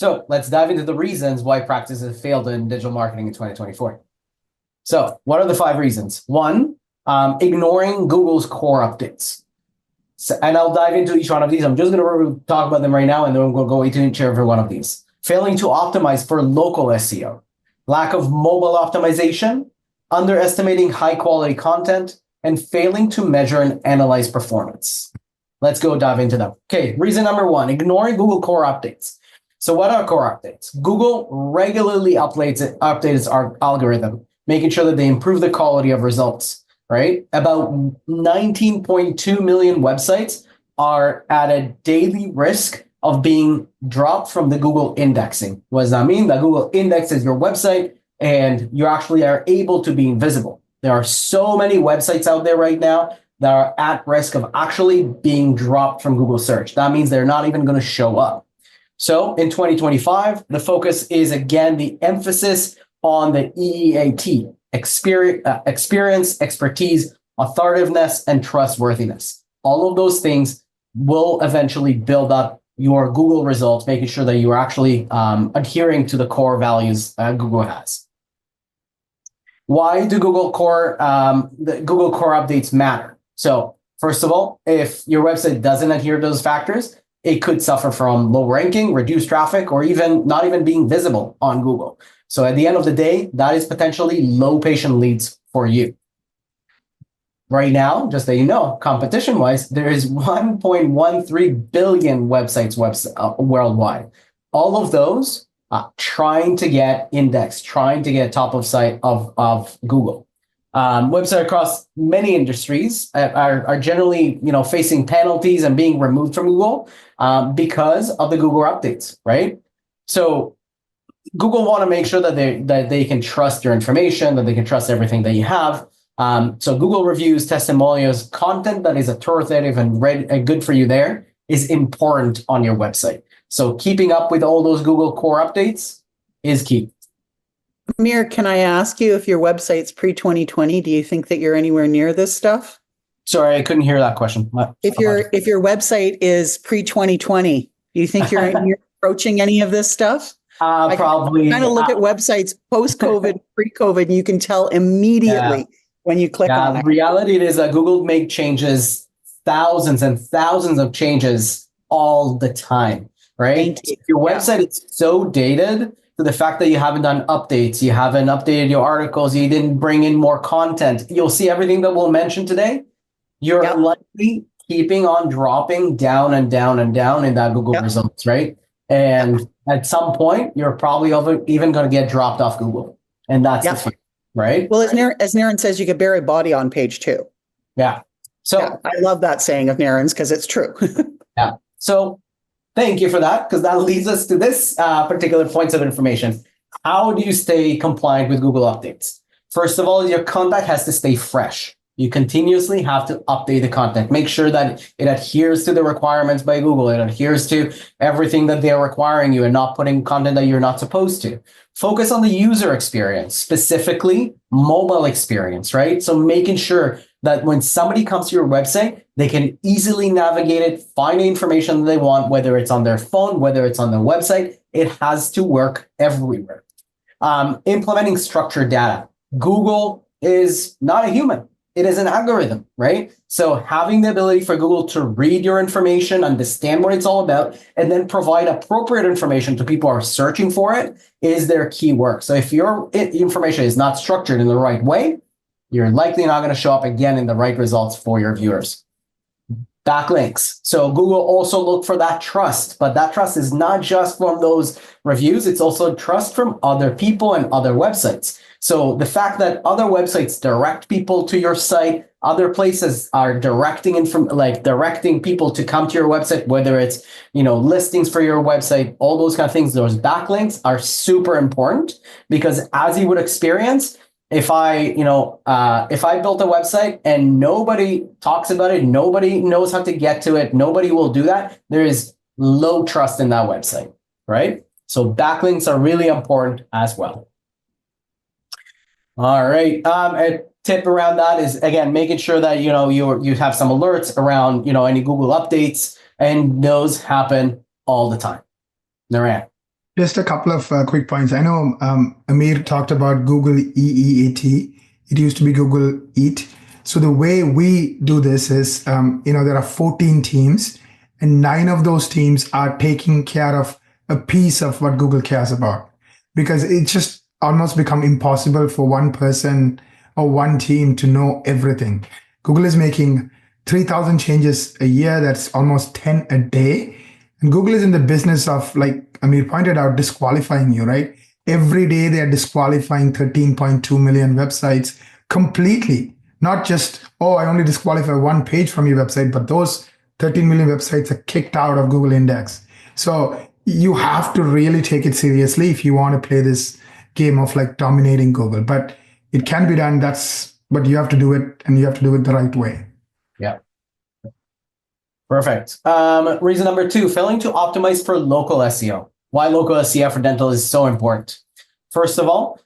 So let's dive into the reasons why practices have failed in digital marketing in 2024. So what are the 5 reasons? 1, ignoring Google's core updates. So, and I'll dive into each one of these. I'm just going to talk about them right now, and then we'll go into each and every one of these. Failing to optimize for local SEO, lack of mobile optimization, underestimating high quality content, and failing to measure and analyze performance. Let's go dive into them. Okay, reason number 1, ignoring Google core updates. So what are core updates? Google regularly updates our algorithm, making sure that they improve the quality of results, right? About 19.2 million websites are at a daily risk of being dropped from the Google indexing. What does that mean? That Google indexes your website and you actually are able to be invisible. There are so many websites out there right now that are at risk of actually being dropped from Google search. That means they're not even going to show up. So in 2025, the focus is again the emphasis on the EEAT, experience, expertise, authoritativeness, and trustworthiness. All of those things will eventually build up your Google results, making sure that you are actually adhering to the core values Google has. Why do Google core updates matter? So first of all, if your website doesn't adhere to those factors, it could suffer from low ranking, reduced traffic, or even not even being visible on Google. So at the end of the day, that is potentially low patient leads for you. Right now, just so you know, competition-wise, there is 1.13 billion websites worldwide. All of those trying to get indexed, trying to get top of site of Google. Websites across many industries are generally, facing penalties and being removed from Google because of the Google updates, right? So Google want to make sure that they can trust your information, that they can trust everything that you have. So Google reviews, testimonials, content that is authoritative and good for you there is important on your website. So keeping up with all those Google core updates is key. Amir, can I ask you, if your website's pre-2020, do you think that you're anywhere near this stuff? Sorry, I couldn't hear that question. If your website is pre-2020, do you think you're approaching any of this stuff? Probably. Kind of look at websites post-COVID, pre-COVID, and you can tell immediately when you click on it. The reality is that Google make changes, thousands and thousands of changes all the time, right? If your website is so dated to the fact that you haven't done updates, you haven't updated your articles, you didn't bring in more content, you'll see everything that we'll mention today. You're likely keeping on dropping down and down and down in that Google results, right? And at some point, you're probably even going to get dropped off Google. And that's the fear, right? Well, as Naren says, you could bury body on page 2. Yeah. So I love that saying of Naren's because it's true. Yeah. So thank you for that, because that leads us to this particular points of information. How do you stay compliant with Google updates? First of all, your content has to stay fresh. You continuously have to update the content. Make sure that it adheres to the requirements by Google. It adheres to everything that they're requiring you and not putting content that you're not supposed to. Focus on the user experience, specifically mobile experience, right? So making sure that when somebody comes to your website, they can easily navigate it, find the information that they want, whether it's on their phone, whether it's on their website. It has to work everywhere. Implementing structured data. Google is not a human. It is an algorithm, right? So having the ability for Google to read your information, understand what it's all about, and then provide appropriate information to people who are searching for it is their key work. So if your information is not structured in the right way, you're likely not going to show up again in the right results for your viewers. Backlinks. So Google also look for that trust, but that trust is not just from those reviews. It's also trust from other people and other websites. So the fact that other websites direct people to your site, other places are directing people to come to your website, whether it's, listings for your website, all those kind of things, those backlinks are super important, because as you would experience, if I built a website and nobody talks about it, nobody knows how to get to it, nobody will do that, there is low trust in that website, right? So backlinks are really important as well. All right. A tip around that is, again, making sure that, you have some alerts around, any Google updates, and those happen all the time. Naren. Just a couple of quick points. I know Amir talked about Google EEAT. It used to be Google Eat. So the way we do this is, there are 14 teams, and 9 of those teams are taking care of a piece of what Google cares about, because it's just almost become impossible for one person or one team to know everything. Google is making 3,000 changes a year. That's almost 10 a day. And Google is in the business of, like Amir pointed out, disqualifying you, right? Every day they are disqualifying 13.2 million websites completely. Not just, oh, I only disqualify one page from your website, but those 13 million websites are kicked out of Google Index. So you have to really take it seriously if you want to play this game of like dominating Google. But it can be done. But you have to do it, and you have to do it the right way. Yeah. Perfect. Reason number 2, failing to optimize for local SEO. Why local SEO for dental is so important. First of all,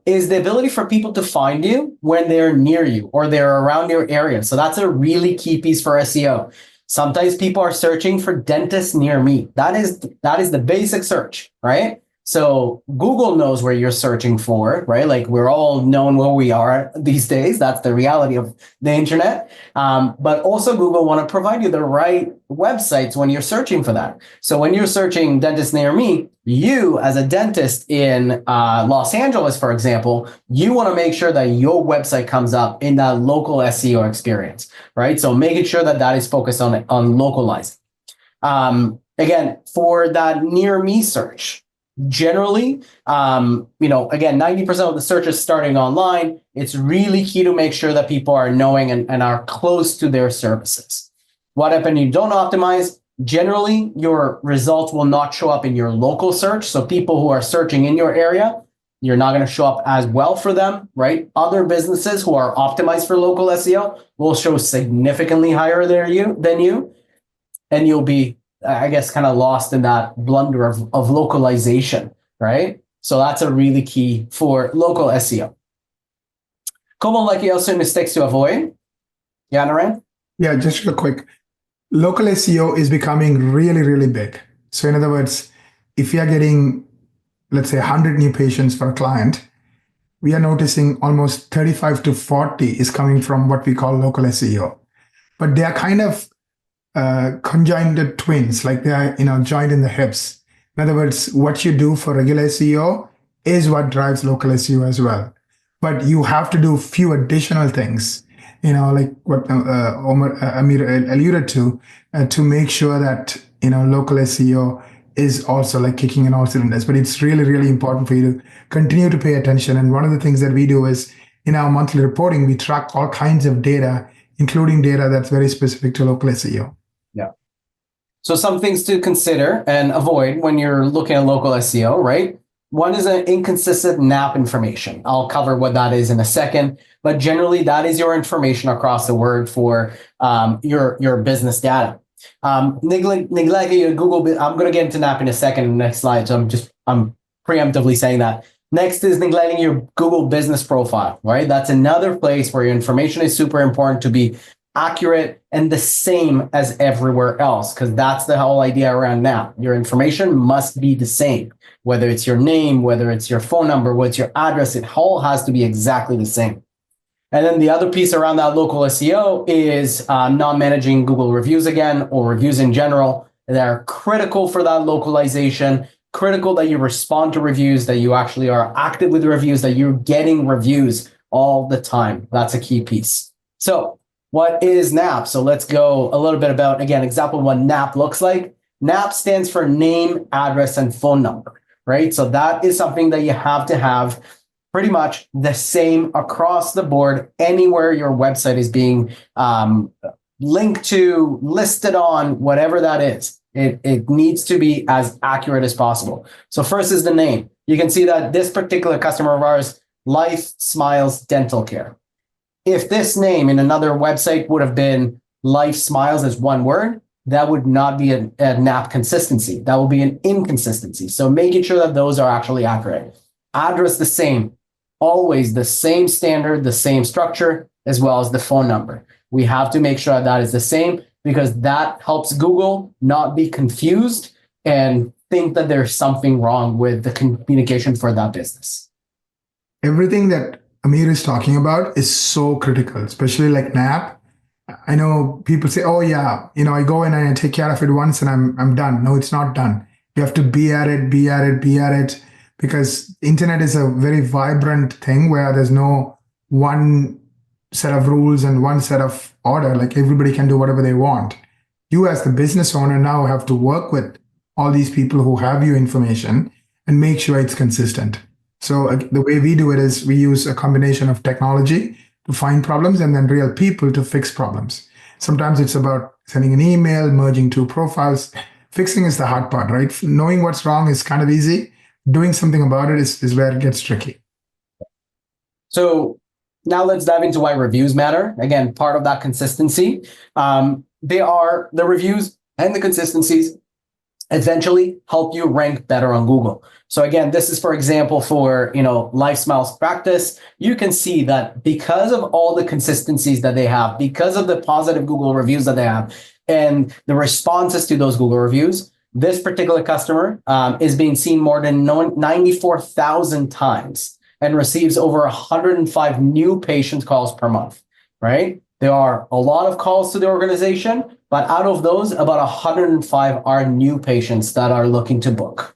is the ability for people to find you when they're near you or they're around your area. So that's a really key piece for SEO. Sometimes people are searching for dentists near me. That is the basic search, right? So Google knows where you're searching for, right? Like we're all known where we are these days. That's the reality of the internet. But also Google want to provide you the right websites when you're searching for that. So when you're searching dentist near me, you as a dentist in Los Angeles, for example, you want to make sure that your website comes up in that local SEO experience, right? So making sure that that is focused on localizing. Again, for that near me search, generally, again, 90% of the searches starting online, it's really key to make sure that people are knowing and are close to their services. What happens if you don't optimize? Generally, your results will not show up in your local search. So people who are searching in your area, you're not going to show up as well for them, right? Other businesses who are optimized for local SEO will show significantly higher than you, and you'll be, I guess, kind of lost in that blunder of localization, right? So that's a really key for local SEO. Common likely also mistakes to avoid. Yeah, Naren? Yeah, just real quick. Local SEO is becoming really, really big. So in other words, if we are getting, let's say, 100 new patients for a client, we are noticing almost 35 to 40 is coming from what we call local SEO. But they are kind of conjoined twins, like they are, joined in the hips. In other words, what you do for regular SEO is what drives local SEO as well. But you have to do few additional things, like what Amir alluded to make sure that, local SEO is also like kicking in all cylinders. But it's really, really important for you to continue to pay attention. And one of the things that we do is in our monthly reporting, we track all kinds of data, including data that's very specific to local SEO. Yeah. So some things to consider and avoid when you're looking at local SEO, right? One is an inconsistent NAP information. I'll cover what that is in a second, but generally that is your information across the word for your business data. Neglecting your Google, I'm going to get into NAP in a second in the next slide. So I'm preemptively saying that. Next is neglecting your Google business profile, right? That's another place where your information is super important to be accurate and the same as everywhere else, because that's the whole idea around NAP. Your information must be the same, whether it's your name, whether it's your phone number, what's your address, it all has to be exactly the same. And then the other piece around that local SEO is not managing Google reviews again, or reviews in general. They're critical for that localization, critical that you respond to reviews, that you actually are active with reviews, that you're getting reviews all the time. That's a key piece. So what is NAP? So let's go a little bit about, again, example of what NAP looks like. NAP stands for name, address, and phone number, right? So that is something that you have to have pretty much the same across the board anywhere your website is being linked to, listed on, whatever that is. It needs to be as accurate as possible. So first is the name. You can see that this particular customer of ours, Life Smiles Dental Care. If this name in another website would have been Life Smiles as one word, that would not be a NAP consistency. That will be an inconsistency. So making sure that those are actually accurate. Address the same, always the same standard, the same structure, as well as the phone number. We have to make sure that is the same, because that helps Google not be confused and think that there's something wrong with the communication for that business. Everything that Amir is talking about is so critical, especially like NAP. I know people say, "Oh yeah, I go in and I take care of it once and I'm done." No, it's not done. You have to be at it, be at it, be at it, because internet is a very vibrant thing where there's no one set of rules and one set of order. Like everybody can do whatever they want. You as the business owner now have to work with all these people who have your information and make sure it's consistent. So the way we do it is we use a combination of technology to find problems and then real people to fix problems. Sometimes it's about sending an email, merging two profiles. Fixing is the hard part, right? Knowing what's wrong is kind of easy. Doing something about it is where it gets tricky. So now let's dive into why reviews matter. Again, part of that consistency. They are the reviews and the consistencies eventually help you rank better on Google. So again, this is, for example, for, Life Smiles Practice. You can see that because of all the consistencies that they have, because of the positive Google reviews that they have, and the responses to those Google reviews, this particular customer is being seen more than 94,000 times and receives over 105 new patient calls per month, right? There are a lot of calls to the organization, but out of those, about 105 are new patients that are looking to book.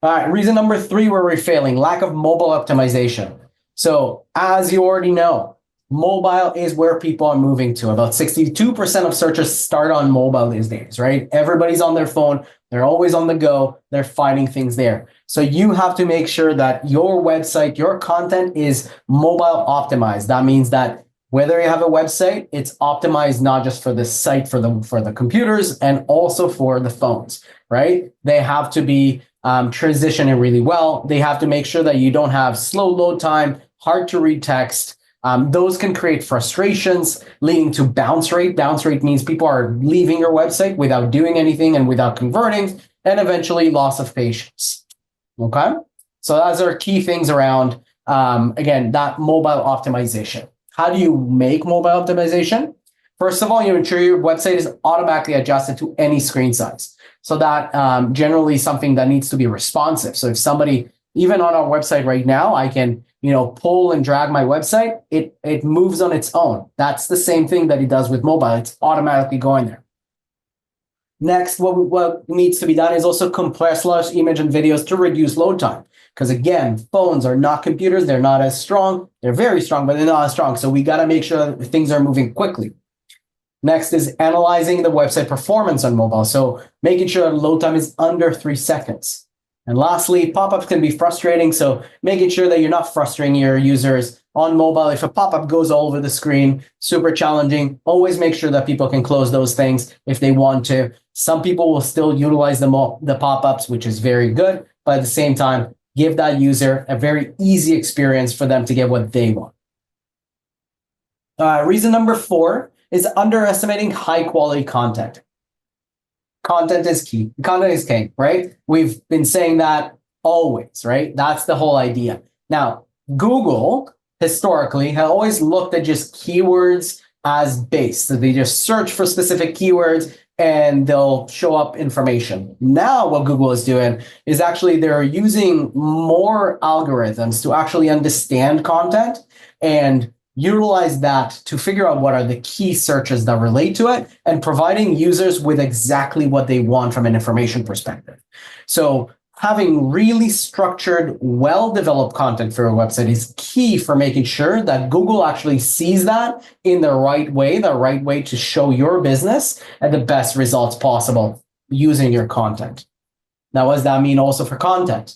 All right, reason number 3 where we're failing, lack of mobile optimization. So as you already know, mobile is where people are moving to. About 62% of searches start on mobile these days, right? Everybody's on their phone. They're always on the go. They're finding things there. So you have to make sure that your website, your content is mobile optimized. That means that whether you have a website, it's optimized not just for the site, for the computers, and also for the phones, right? They have to be transitioning really well. They have to make sure that you don't have slow load time, hard to read text. Those can create frustrations leading to bounce rate. Bounce rate means people are leaving your website without doing anything and without converting, and eventually loss of patience. Okay? So those are key things around, again, that mobile optimization. How do you make mobile optimization? First of all, you ensure your website is automatically adjusted to any screen size. So that generally something that needs to be responsive. So if somebody, even on our website right now, I can pull and drag my website, it moves on its own. That's the same thing that it does with mobile. It's automatically going there. Next, what needs to be done is also compress large image and videos to reduce load time. Because again, phones are not computers. They're not as strong. They're very strong, but they're not as strong. So we got to make sure that things are moving quickly. Next is analyzing the website performance on mobile. So making sure that load time is under 3 seconds. And lastly, pop-ups can be frustrating. So making sure that you're not frustrating your users on mobile. If a pop-up goes all over the screen, super challenging. Always make sure that people can close those things if they want to. Some people will still utilize the pop-ups, which is very good. But at the same time, give that user a very easy experience for them to get what they want. Reason number 4 is underestimating high-quality content. Content is key. Content is king, right? We've been saying that always, right? That's the whole idea. Now, Google historically has always looked at just keywords as base. So they just search for specific keywords and they'll show up information. Now, what Google is doing is actually they're using more algorithms to actually understand content and utilize that to figure out what are the key searches that relate to it and providing users with exactly what they want from an information perspective. So having really structured, well-developed content for your website is key for making sure that Google actually sees that in the right way to show your business and the best results possible using your content. Now, what does that mean also for content?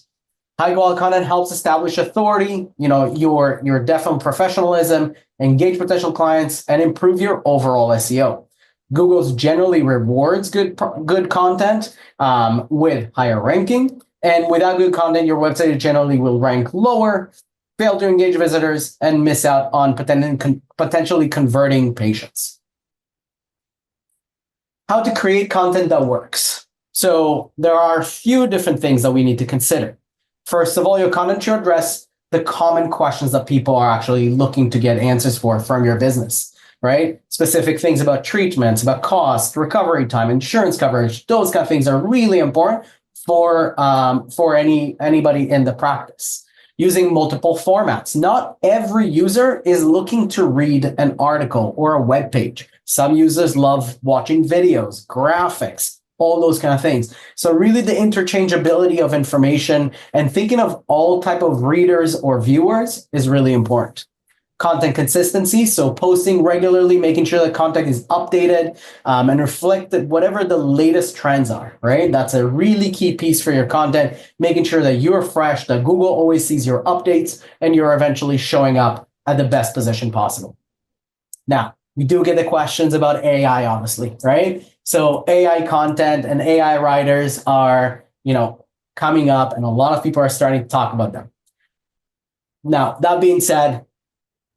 High-quality content helps establish authority, your depth and professionalism, engage potential clients, and improve your overall SEO. Google's generally rewards good content with higher ranking, and without good content, your website generally will rank lower, fail to engage visitors, and miss out on potentially converting patients. How to create content that works. So there are a few different things that we need to consider. First of all, your content should address the common questions that people are actually looking to get answers for from your business. right? Specific things about treatments, about cost, recovery time, insurance coverage. Those kind of things are really important for anybody in the practice. Using multiple formats. Not every user is looking to read an article or a web page. Some users love watching videos, graphics, all those kind of things. So really the interchangeability of information and thinking of all type of readers or viewers is really important. Content consistency, so posting regularly, making sure that content is updated and reflect whatever the latest trends are, right? That's a really key piece for your content, making sure that you're fresh, that Google always sees your updates, and you're eventually showing up at the best position possible. Now, we do get the questions about AI, obviously, right? So AI content and AI writers are, coming up, and a lot of people are starting to talk about them. Now, that being said,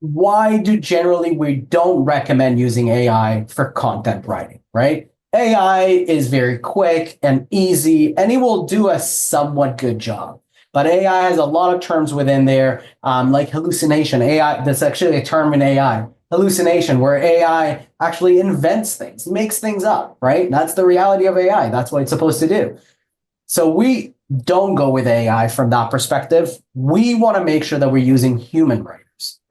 why do generally we don't recommend using AI for content writing, right? AI is very quick and easy, and it will do a somewhat good job. But AI has a lot of terms within there, like hallucination. AI, that's actually a term in AI, hallucination, where AI actually invents things, makes things up, right? That's the reality of AI. That's what it's supposed to do. So we don't go with AI from that perspective. We want to make sure that we're using human writers.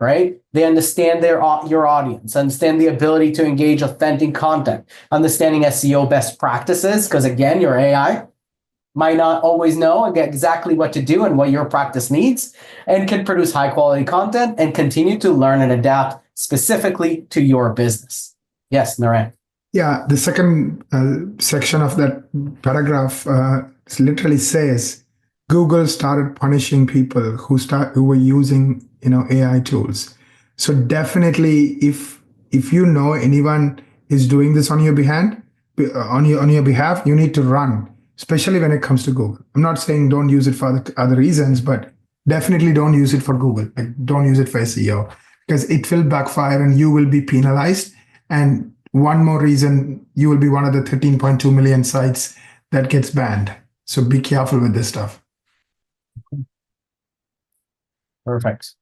Right? They understand your audience, understand the ability to engage authentic content, understanding SEO best practices, because again, your AI might not always know exactly what to do and what your practice needs, and can produce high quality content and continue to learn and adapt specifically to your business. Yes, Naren. Yeah, the second section of that paragraph literally says Google started punishing people who were using AI tools. So definitely, if you know anyone is doing this on your behalf, you need to run, especially when it comes to Google. I'm not saying don't use it for other reasons, but definitely don't use it for Google. Like, don't use it for SEO, because it will backfire and you will be penalized. And one more reason, you will be one of the 13.2 million sites that gets banned. So be careful with this stuff. Perfect.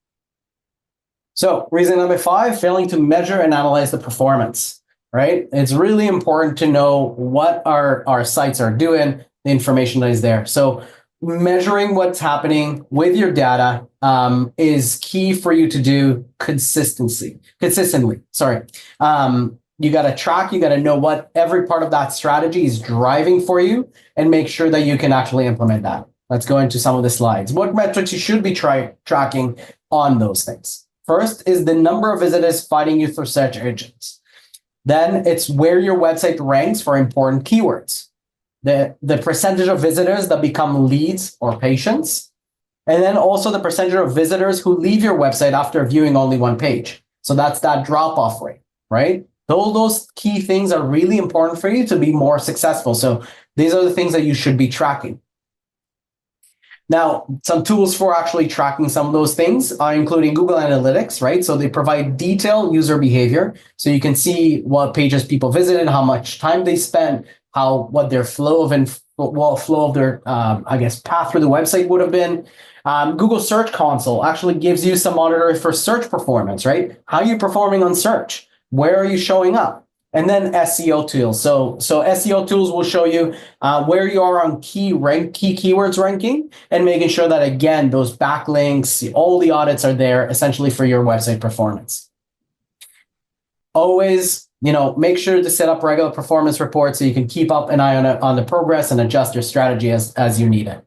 So reason number 5, failing to measure and analyze the performance, right? It's really important to know what our sites are doing, the information that is there. So measuring what's happening with your data is key for you to do consistently. You got to track, you got to know what every part of that strategy is driving for you and make sure that you can actually implement that. Let's go into some of the slides. What metrics you should be tracking on those things. First is the number of visitors finding you through search engines. Then it's where your website ranks for important keywords. The percentage of visitors that become leads or patients. And then also the percentage of visitors who leave your website after viewing only one page. So that's that drop-off rate, right? Those key things are really important for you to be more successful. So these are the things that you should be tracking. Now, some tools for actually tracking some of those things are including Google Analytics, right? So they provide detailed user behavior. So you can see what pages people visited, how much time they spent, what their flow of their, path through the website would have been. Google Search Console actually gives you some monitoring for search performance, right? How are you performing on search? Where are you showing up? And then SEO tools. So SEO tools will show you where you are on key keywords ranking and making sure that, again, those backlinks, all the audits are there essentially for your website performance. Always, make sure to set up regular performance reports so you can keep up an eye on the progress and adjust your strategy as you need it.